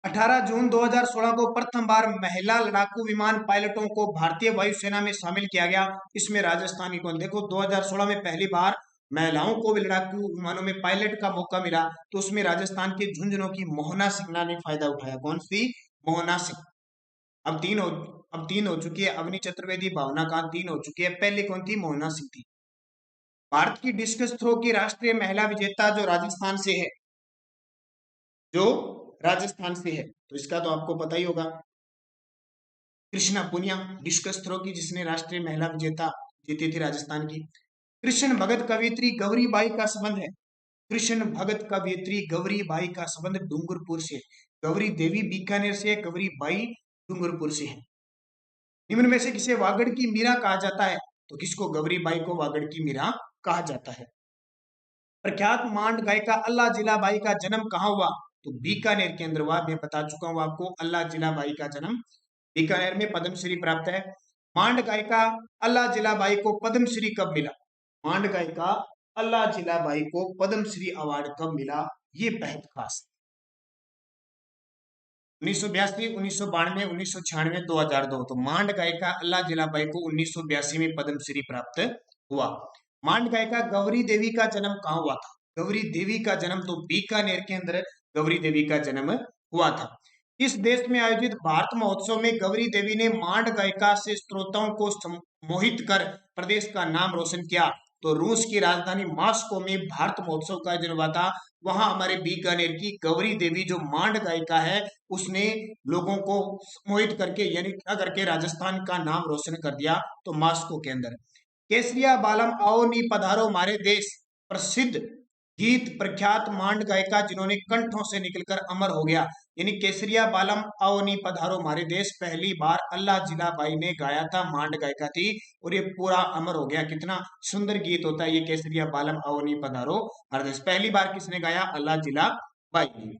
18 जून 2016 को प्रथम बार महिला लड़ाकू विमान पायलटों को भारतीय वायुसेना में शामिल किया गया, इसमें राजस्थान की कौन? देखो, 2016 में पहली बार महिलाओं को भी लड़ाकू विमानों में पायलट का मौका मिला, तो उसमें राजस्थान के झुंझुनू की मोहना सिन्हा ने फायदा उठाया। कौन सी? मोहना सिंह। अब तीन हो चुकी है, अवनी चतुर्वेदी, भावना कांत, तीन हो चुकी है। पहले कौन थी? मोहना सिंह थी। भारत की डिस्कस थ्रो की राष्ट्रीय महिला विजेता जो राजस्थान से है, जो राजस्थान से है, तो इसका तो आपको पता ही होगा, कृष्णा पुनिया, डिस्कस थ्रो की जिसने राष्ट्रीय महिला विजेता जीती थी राजस्थान की। कृष्ण भगत कवियत्री गौरी बाई का संबंध है, कृष्ण भगत कवियत्री गौरी बाई का संबंध डूंगरपुर से, गौरी देवी बीकानेर से, गौरी बाई डूंगरपुर से है। निम्न में से किसे वागड़ की मीरा कहा जाता है? तो किसको? गौरी बाई को वागड़ की मीरा कहा जाता है। प्रख्यात मांड गायिका अल्लाह जिला बाई का जन्म कहाँ हुआ? तो बीकानेर के अंदर हुआ। मैं बता चुका हूं आपको, अल्लाह जिला बाई का जन्म बीकानेर में पद्मश्री प्राप्त है। मांड गायिका अल्लाह जिला बाई को पद्मश्री कब मिला? मांड गायिका अल्लाह जिला बाई को पद्मश्री अवार्ड कब मिला? ये बेहद खास। 1982, 1992, 1996, 2002। तो मांड गायिका अल्लाह जिला बाई को 1982 में पद्मश्री प्राप्त हुआ। मांड गायिका गौरी देवी का जन्म कहाँ हुआ था? गौरी देवी का जन्म तो बीकानेर के अंदर गौरी देवी का जन्म हुआ था। इस देश में आयोजित भारत महोत्सव में गौरी देवी ने मांड गायिका से श्रोताओं को मोहित कर प्रदेश का नाम रोशन किया। तो रूस की राजधानी मॉस्को में भारत महोत्सव का आयोजन हुआ था। वहां हमारे बीकानेर की गौरी देवी जो मांड गायिका है, उसने लोगों को मोहित करके यानी क्या करके राजस्थान का नाम रोशन कर दिया। तो मॉस्को के अंदर केसरिया बालम आओ नी पधारो मारे देश, प्रसिद्ध गीत प्रख्यात मांड गायिका जिन्होंने कंठों से निकलकर अमर हो गया, यानी केसरिया बालम आओ नी पधारो मारे देश पहली बार अल्लाह जिला बाई ने गाया था, मांड गायिका थी और ये पूरा अमर हो गया। कितना सुंदर गीत होता है ये केसरिया बालम आओ नी पधारो मारे देश, पहली बार किसने गाया? अल्लाह जिला बाई ने।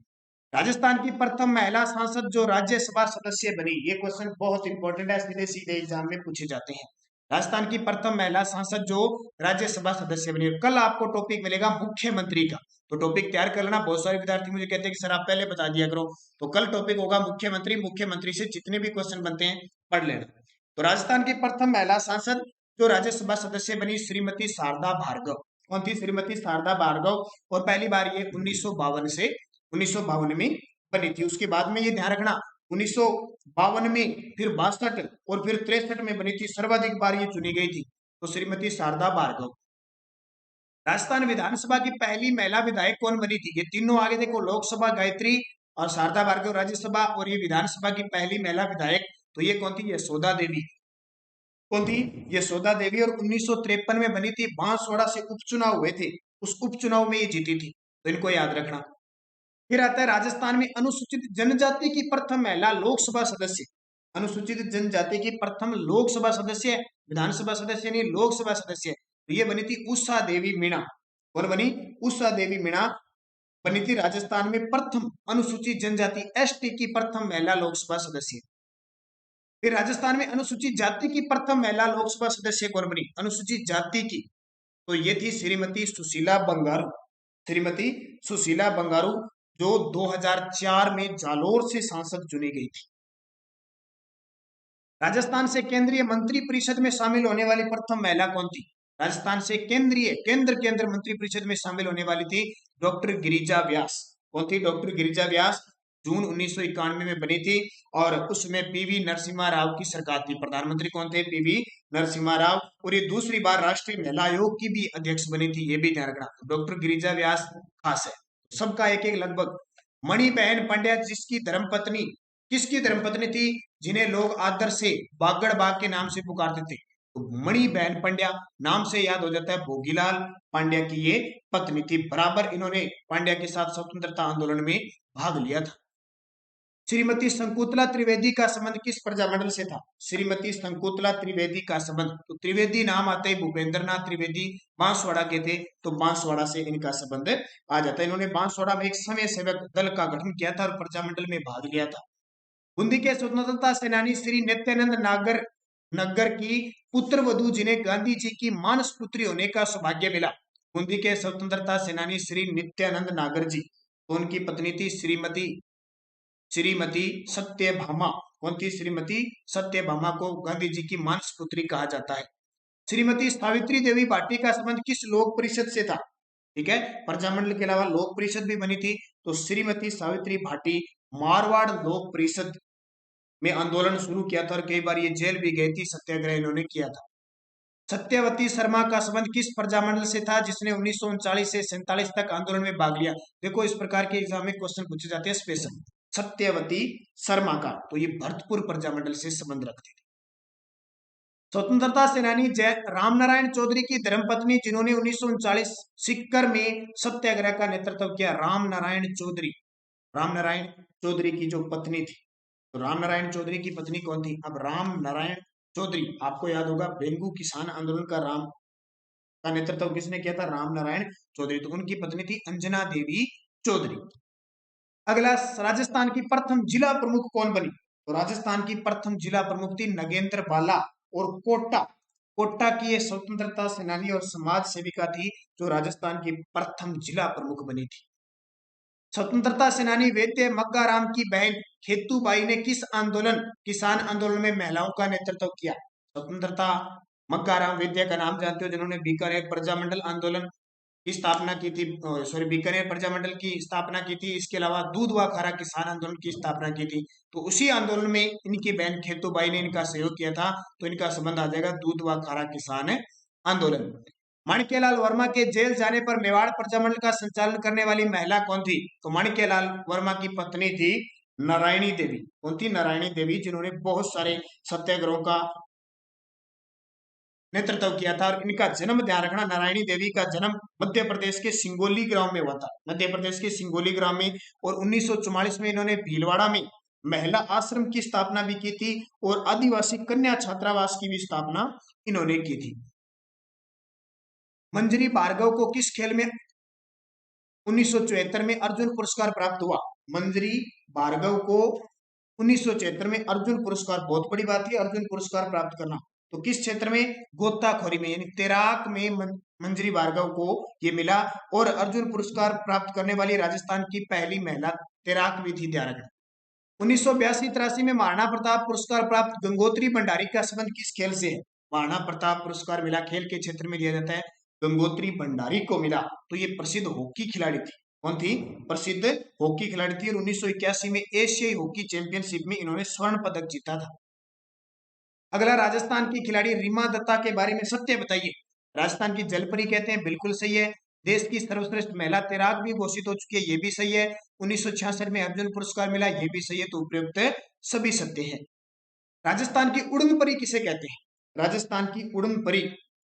राजस्थान की प्रथम महिला सांसद जो राज्यसभा सदस्य बनी, ये क्वेश्चन बहुत इंपॉर्टेंट है, सीधे सीधे एग्जाम में पूछे जाते हैं। राजस्थान की प्रथम महिला सांसद जो राज्यसभा सदस्य बनी। कल आपको टॉपिक मिलेगा मुख्यमंत्री का, तो टॉपिक तैयार कर लेना। बहुत सारे विद्यार्थी मुझे कहते हैं कि सर आप पहले बता दिया करो, तो कल टॉपिक होगा मुख्यमंत्री। मुख्यमंत्री से जितने भी क्वेश्चन बनते हैं पढ़ लेना। तो राजस्थान की प्रथम महिला सांसद जो राज्यसभा सदस्य बनी श्रीमती शारदा भार्गव। कौन थी? श्रीमती शारदा भार्गव। और पहली बार ये 1952 में बनी थी। उसके बाद में ये ध्यान रखना 1952 में, फिर 62 और फिर 63 में बनी थी। सर्वाधिक बार ये चुनी गई थी तो श्रीमती शारदा भार्गव। राजस्थान विधानसभा की पहली महिला विधायक कौन बनी थी? ये तीनों आगे देखो, लोकसभा गायत्री और शारदा भार्गव राज्यसभा, और ये विधानसभा की पहली महिला विधायक, तो ये कौन थी? यशोदा देवी। कौन थी? यशोदा देवी। और 1953 में बनी थी। बांसवाड़ा से उपचुनाव हुए थे, उस उपचुनाव में ये जीती थी, तो इनको याद रखना। फिर आता है राजस्थान में अनुसूचित जनजाति की प्रथम महिला लोकसभा सदस्य। अनुसूचित जनजाति की प्रथम लोकसभा सदस्य, विधानसभा सदस्य नहीं, लोकसभा सदस्य, तो ये बनी थी उषा देवी मीणा। कौन बनी? उषा देवी मीणा बनी थी राजस्थान में प्रथम अनुसूचित जनजाति एसटी की प्रथम महिला लोकसभा सदस्य। फिर राजस्थान में अनुसूचित जाति की प्रथम महिला लोकसभा सदस्य कौन बनी? अनुसूचित जाति की, तो ये थी श्रीमती सुशीला बंगारू। श्रीमती सुशीला बंगारू जो 2004 में जालोर से सांसद चुनी गई थी। राजस्थान से केंद्रीय मंत्री परिषद में शामिल होने वाली प्रथम महिला कौन थी? राजस्थान से केंद्र के अंदर मंत्री परिषद में शामिल होने वाली थी डॉक्टर गिरिजा व्यास। कौन थी? डॉक्टर गिरिजा व्यास। जून 1991 में बनी थी और उसमें पीवी नरसिम्हा राव की सरकार थी। प्रधानमंत्री कौन थे? पीवी नरसिम्हा राव। और ये दूसरी बार राष्ट्रीय महिला आयोग की भी अध्यक्ष बनी थी, ये भी ध्यान रखना। डॉक्टर गिरिजा व्यास खास है, सबका एक एक लगभग। मणिबहन पंड्या जिसकी धर्मपत्नी, किसकी धर्मपत्नी थी? जिन्हें लोग आदर से बागड़ बाग के नाम से पुकारते थे, तो मणिबहन पंड्या नाम से याद हो जाता है। भोगीलाल पांड्या की ये पत्नी थी। बराबर इन्होंने पांड्या के साथ स्वतंत्रता आंदोलन में भाग लिया था। श्रीमती शंकुतला त्रिवेदी का संबंध किस प्रजामंडल से था? श्रीमती शंकुतला त्रिवेदी का संबंध, तो त्रिवेदी नाम आते ही भूपेंद्र नाथ त्रिवेदी बांसवाड़ा के थे, तो बांसवाड़ा से इनका संबंध आ जाता है। इन्होंने बांसवाड़ा में एक समय सेवक दल का गठन किया था और प्रजामंडल में भाग लिया था। बूंदी के स्वतंत्रता सेनानी श्री नित्यानंद नगर की पुत्र वधु जिन्हें गांधी जी की मानस पुत्री होने का सौभाग्य मिला। बूंदी के स्वतंत्रता सेनानी श्री नित्यानंद नागर जी, तो उनकी पत्नी थी श्रीमती सत्यभामा। कौन थी? श्रीमती सत्यभामा को गांधी जी की मानस पुत्री कहा जाता है। श्रीमती सावित्री देवी भाटी का संबंध किस लोक परिषद से था? ठीक है, प्रजामंडल के अलावा लोक परिषद भी बनी थी, तो श्रीमती सावित्री भाटी मारवाड़ लोक परिषद में आंदोलन शुरू किया था और कई बार ये जेल भी गई थी, सत्याग्रह इन्होंने किया था। सत्यवती शर्मा का संबंध किस प्रजामंडल से था जिसने 1939 से 47 तक आंदोलन में भाग लिया? देखो इस प्रकार के एग्जाम में क्वेश्चन पूछे जाते हैं स्पेशल। सत्यवती शर्मा का, तो ये भरतपुर प्रजामंडल से संबंध रखते थे। स्वतंत्रता सेनानी जय रामनारायण चौधरी की धर्मपत्नी जिन्होंने 1939 सिक्कर में सत्याग्रह का नेतृत्व किया, रामनारायण चौधरी की जो पत्नी थी, तो रामनारायण चौधरी की पत्नी कौन थी? अब रामनारायण चौधरी आपको याद होगा, बेंगू किसान आंदोलन का नेतृत्व किसने किया था? रामनारायण चौधरी। तो उनकी पत्नी थी अंजना देवी चौधरी। अगला, राजस्थान की प्रथम जिला प्रमुख कौन बनी? तो राजस्थान की प्रथम जिला प्रमुख थी नगेंद्र बाला। और कोटा की ये स्वतंत्रता सेनानी और समाज सेविका थी जो राजस्थान की प्रथम जिला प्रमुख बनी थी। स्वतंत्रता सेनानी वैद्य मग्गाराम की बहन खेतूबाई ने किसान आंदोलन में महिलाओं का नेतृत्व किया? स्वतंत्रता मग्गाराम वैद्य का नाम जानते हो, जिन्होंने बीकानेर प्रजामंडल आंदोलन की स्थापना की थी, सॉरी बीकानेर प्रजामंडल की स्थापना की थी। इसके अलावा दूध व खारा किसान आंदोलन की स्थापना की थी। तो उसी आंदोलन में इनकी बहन खेतूबाई ने इनका सहयोग किया था, तो इनका संबंध आ जाएगा दूध व खारा किसान आंदोलन। माणिक्यलाल वर्मा के जेल जाने पर मेवाड़ प्रजामंडल का संचालन करने वाली महिला कौन थी? तो माणिक्यलाल वर्मा की पत्नी थी नारायणी देवी। कौन थी? नारायणी देवी, जिन्होंने बहुत सारे सत्याग्रहों का नेतृत्व किया था। और इनका जन्म, ध्यान रखना, नारायणी देवी का जन्म मध्य प्रदेश के सिंगोली ग्राम में हुआ था, मध्य प्रदेश के सिंगोली ग्राम में। और 1944 में इन्होंने भीलवाड़ा में महिला आश्रम की स्थापना भी की थी और आदिवासी कन्या छात्रावास की भी स्थापना इन्होंने की थी। मंजरी भार्गव को किस खेल में 1974 में अर्जुन पुरस्कार प्राप्त हुआ? मंजरी भार्गव को 1974 में अर्जुन पुरस्कार, बहुत बड़ी बात है अर्जुन पुरस्कार प्राप्त करना। तो किस क्षेत्र में? गोताखोरी में, यानी तैराक में मंजरी भार्गव को ये मिला। और अर्जुन पुरस्कार प्राप्त करने वाली राजस्थान की पहली महिला तैराक भी थी, ध्यान रखना। 1982-83 में महाराणा प्रताप पुरस्कार प्राप्त गंगोत्री भंडारी का संबंध किस खेल से है? महाराणा प्रताप पुरस्कार मिला, खेल के क्षेत्र में दिया जाता है, गंगोत्री भंडारी को मिला। तो ये प्रसिद्ध हॉकी खिलाड़ी थी। कौन थी? प्रसिद्ध हॉकी खिलाड़ी थी। और 1981 में एशियाई हॉकी चैंपियनशिप में इन्होंने स्वर्ण पदक जीता था। अगला, राजस्थान की खिलाड़ी रीमा दत्ता के बारे में सत्य बताइए। राजस्थान की जलपरी कहते हैं, बिल्कुल सही है। देश की सर्वश्रेष्ठ महिला तैराक भी घोषित हो चुकी है, ये भी सही है। 1966 में अर्जुन पुरस्कार मिला, ये भी सही है। तो उपयुक्त सभी सत्य है। राजस्थान की उड़न परी किसे कहते हैं? राजस्थान की उड़न परी,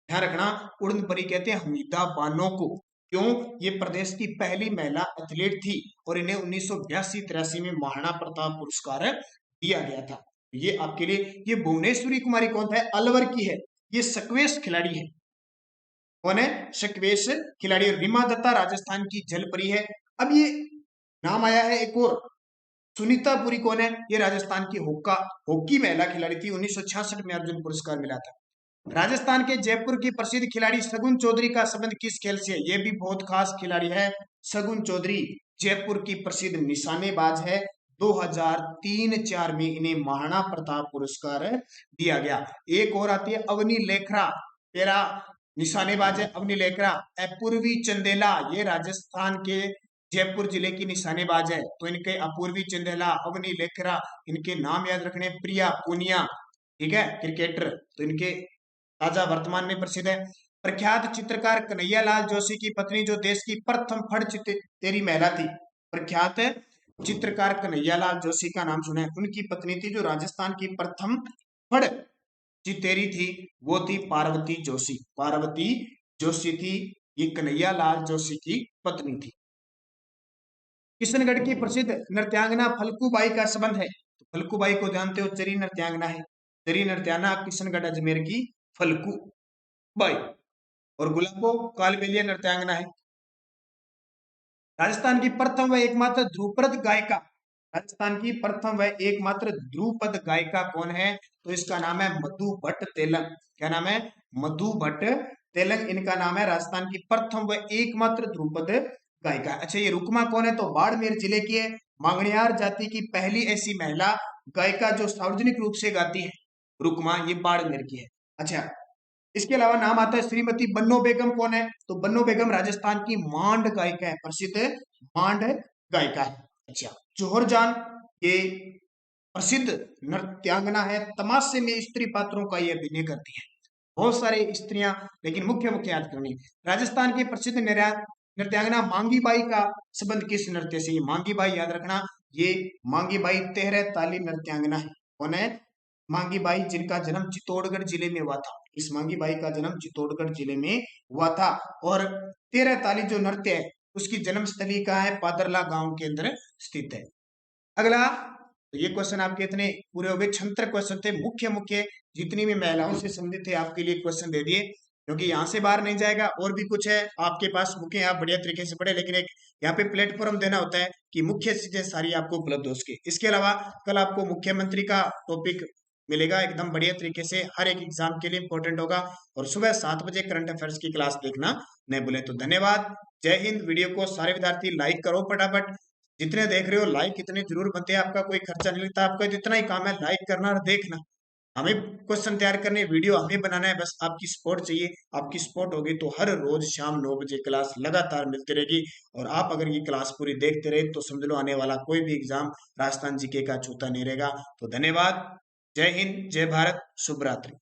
ध्यान रखना, उड़न परी कहते हैं हमीदा बानो को। क्यों? ये प्रदेश की पहली महिला एथलीट थी और इन्हें 1982-83 में महाराणा प्रताप पुरस्कार दिया गया था। ये आपके लिए, ये भुवनेश्वरी कुमारी कौन है? अलवर की है, ये स्क्वैश खिलाड़ी है। कौन है? स्क्वैश खिलाड़ी। रीमा दत्ता राजस्थान की जलपरी है। अब ये नाम आया है एक और, सुनीता पुरी कौन है? ये राजस्थान की हॉकी महिला खिलाड़ी थी, 1966 में अर्जुन पुरस्कार मिला था। राजस्थान के जयपुर की प्रसिद्ध खिलाड़ी शगुन चौधरी का संबंध किस खेल से है? ये भी बहुत खास खिलाड़ी है। शगुन चौधरी जयपुर की प्रसिद्ध निशानेबाज है। 2003-4 में इन्हें महाराणा प्रताप पुरस्कार दिया गया। एक और आती है अवनी लेखरा, तेरा निशानेबाज है अवनी लेखरा। अपूर्वी चंदेला, ये राजस्थान के जयपुर जिले की निशानेबाज है। तो इनके अपूर्वी चंदेला, अवनी लेखरा, इनके नाम याद रखने। प्रिया पूनिया, ठीक है, क्रिकेटर, तो इनके ताजा वर्तमान में प्रसिद्ध है। प्रख्यात चित्रकार कन्हैयालाल जोशी की पत्नी जो देश की प्रथम फड़ चितेरी महिला थी, प्रख्यात चित्रकार कन्हैयालाल जोशी का नाम सुना है, उनकी पत्नी थी जो राजस्थान की प्रथम फड़ चितेरी थी, वो थी पार्वती जोशी। पार्वती जोशी थी, ये कन्हैयालाल जोशी की पत्नी थी। किशनगढ़ की प्रसिद्ध नृत्यांगना फल्गुबाई का संबंध है। तो फल्गुबाई को जानते हो, चरी नृत्यांगना है, चरी नृत्यांगना किशनगढ़ अजमेर की फल्गुबाई। और गुलाबो कालबेलिया नृत्यांगना है। राजस्थान की प्रथम व एकमात्र ध्रुपद गायिका, राजस्थान की प्रथम व एकमात्र ध्रुपद गायिका कौन है? तो इसका नाम है मधु भट्ट तेलंग। क्या नाम है? मधु भट्ट तेलंग इनका नाम है। राजस्थान की प्रथम व एकमात्र ध्रुपद गायिका। अच्छा, ये रुकमा कौन है? तो बाड़मेर जिले की है, मांगणियार जाति की पहली ऐसी महिला गायिका जो सार्वजनिक रूप से गाती है, रुकमा, ये बाड़मेर की है। अच्छा, इसके अलावा नाम आता है श्रीमती बन्नो बेगम। कौन है? तो बन्नो बेगम राजस्थान की मांड गायिका है, प्रसिद्ध मांड गायिका है। अच्छा, जौहर जान ये प्रसिद्ध नृत्यांगना है, तमाशे में स्त्री पात्रों का ये अभिनय करती है, बहुत सारे स्त्रियां, लेकिन मुख्य मुख्य याद करनी। राजस्थान की प्रसिद्ध नृत्यांगना मांगी बाई का संबंध किस नृत्य से? मांगी बाई याद रखना, ये मांगी बाई तेहरे ताली नृत्यांगना है। कौन है? मांगी बाई, जिनका जन्म चित्तौड़गढ़ जिले में हुआ था। इस मांगी बाई का जन्म चित्तौड़गढ़ जिले में हुआ था। और तेरह ताली जो नृत्य है उसकी जन्मस्थली कहाँ है? पादरला गांव के अंदर स्थित है। अगला, तो ये क्वेश्चन आपके इतने पूरे हो गए, 76 क्वेश्चन थे, मुख्य मुख्य जितनी भी महिलाओं से संबंधित थे आपके लिए क्वेश्चन दे दिए, क्योंकि यहाँ से बाहर नहीं जाएगा। और भी कुछ है आपके पास बुकें, आप बढ़िया तरीके से पढ़े, लेकिन एक यहाँ पे प्लेटफॉर्म देना होता है कि मुख्य चीजें सारी आपको उपलब्ध हो सके। इसके अलावा कल आपको मुख्यमंत्री का टॉपिक मिलेगा एकदम बढ़िया तरीके से, हर एक एग्जाम के लिए इंपॉर्टेंट होगा। और सुबह 7 बजे करंट अफेयर्स की क्लास देखना नहीं भूलें। तो धन्यवाद, जय हिंद। वीडियो को सारे विद्यार्थी लाइक करो फटाफट, जितने देख रहे हो लाइक इतने जरूर बनते हैं, आपका कोई खर्चा नहीं लगता, आपका जितना ही काम है लाइक करना और देखना। हमें क्वेश्चन तैयार करने, वीडियो हमें बनाना है, बस आपकी सपोर्ट चाहिए। आपकी सपोर्ट होगी तो हर रोज शाम 9 बजे क्लास लगातार मिलती रहेगी। और आप अगर ये क्लास पूरी देखते रहे तो समझ लो आने वाला कोई भी एग्जाम राजस्थान जीके का छूता नहीं रहेगा। तो धन्यवाद। जय हिंद, जय भारत, शुभ रात्रि।